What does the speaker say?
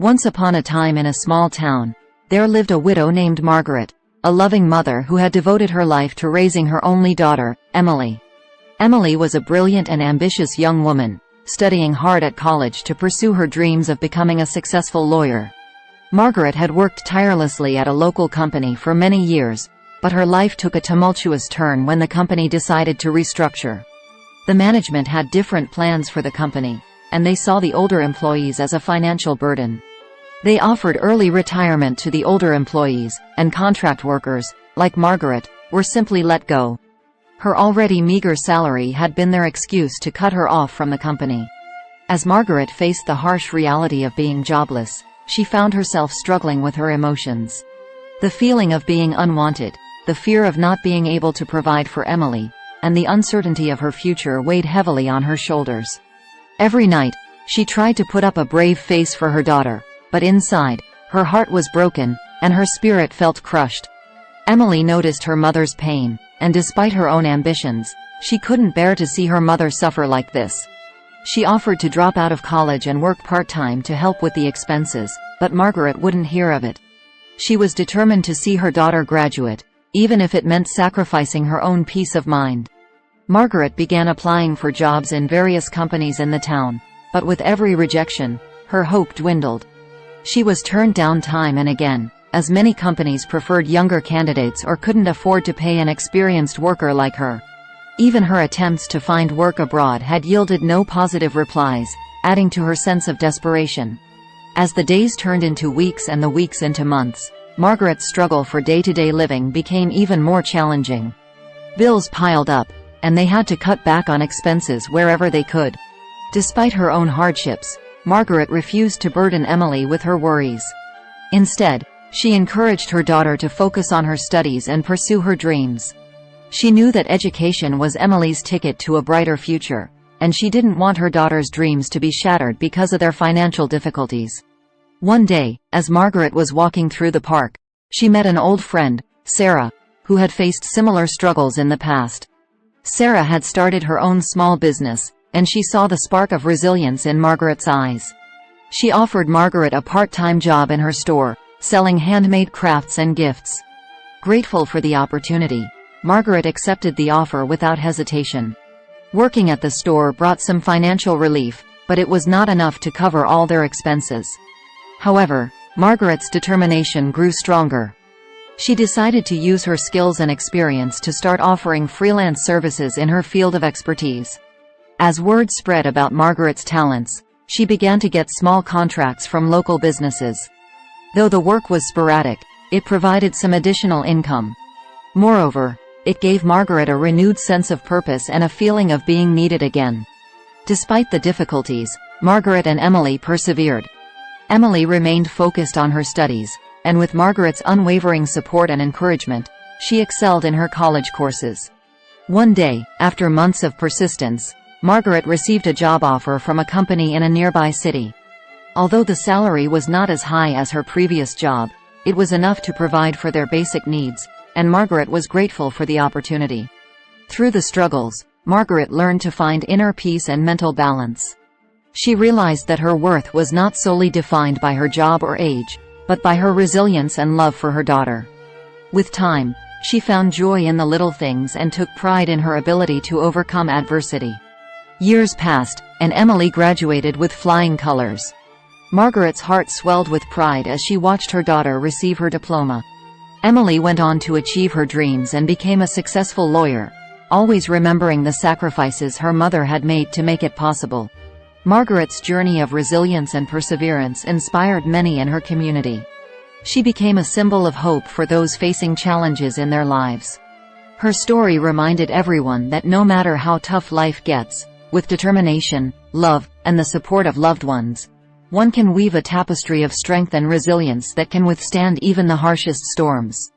Once upon a time in a small town, there lived a widow named Margaret, a loving mother who had devoted her life to raising her only daughter, Emily. Emily was a brilliant and ambitious young woman, studying hard at college to pursue her dreams of becoming a successful lawyer. Margaret had worked tirelessly at a local company for many years, but her life took a tumultuous turn when the company decided to restructure. The management had different plans for the company, and they saw the older employees as a financial burden. They offered early retirement to the older employees, and contract workers, like Margaret, were simply let go. Her already meager salary had been their excuse to cut her off from the company. As Margaret faced the harsh reality of being jobless, she found herself struggling with her emotions. The feeling of being unwanted, the fear of not being able to provide for Emily, and the uncertainty of her future weighed heavily on her shoulders. Every night, she tried to put up a brave face for her daughter, but inside, her heart was broken, and her spirit felt crushed. Emily noticed her mother's pain, and despite her own ambitions, she couldn't bear to see her mother suffer like this. She offered to drop out of college and work part-time to help with the expenses, but Margaret wouldn't hear of it. She was determined to see her daughter graduate, even if it meant sacrificing her own peace of mind. Margaret began applying for jobs in various companies in the town, but with every rejection, her hope dwindled. She was turned down time and again, as many companies preferred younger candidates or couldn't afford to pay an experienced worker like her. Even her attempts to find work abroad had yielded no positive replies, adding to her sense of desperation. As the days turned into weeks and the weeks into months, Margaret's struggle for day-to-day living became even more challenging. Bills piled up, and they had to cut back on expenses wherever they could. Despite her own hardships, Margaret refused to burden Emily with her worries. Instead, she encouraged her daughter to focus on her studies and pursue her dreams. She knew that education was Emily's ticket to a brighter future, and she didn't want her daughter's dreams to be shattered because of their financial difficulties. One day, as Margaret was walking through the park, she met an old friend, Sarah, who had faced similar struggles in the past. Sarah had started her own small business, and she saw the spark of resilience in Margaret's eyes. She offered Margaret a part-time job in her store, selling handmade crafts and gifts. Grateful for the opportunity, Margaret accepted the offer without hesitation. Working at the store brought some financial relief, but it was not enough to cover all their expenses. However, Margaret's determination grew stronger. She decided to use her skills and experience to start offering freelance services in her field of expertise. As word spread about Margaret's talents, she began to get small contracts from local businesses. Though the work was sporadic, it provided some additional income. Moreover, it gave Margaret a renewed sense of purpose and a feeling of being needed again. Despite the difficulties, Margaret and Emily persevered. Emily remained focused on her studies, and with Margaret's unwavering support and encouragement, she excelled in her college courses. One day, after months of persistence, Margaret received a job offer from a company in a nearby city. Although the salary was not as high as her previous job, it was enough to provide for their basic needs, and Margaret was grateful for the opportunity. Through the struggles, Margaret learned to find inner peace and mental balance. She realized that her worth was not solely defined by her job or age, but by her resilience and love for her daughter. With time, she found joy in the little things and took pride in her ability to overcome adversity. Years passed, and Emily graduated with flying colors. Margaret's heart swelled with pride as she watched her daughter receive her diploma. Emily went on to achieve her dreams and became a successful lawyer, always remembering the sacrifices her mother had made to make it possible. Margaret's journey of resilience and perseverance inspired many in her community. She became a symbol of hope for those facing challenges in their lives. Her story reminded everyone that no matter how tough life gets, with determination, love, and the support of loved ones, one can weave a tapestry of strength and resilience that can withstand even the harshest storms.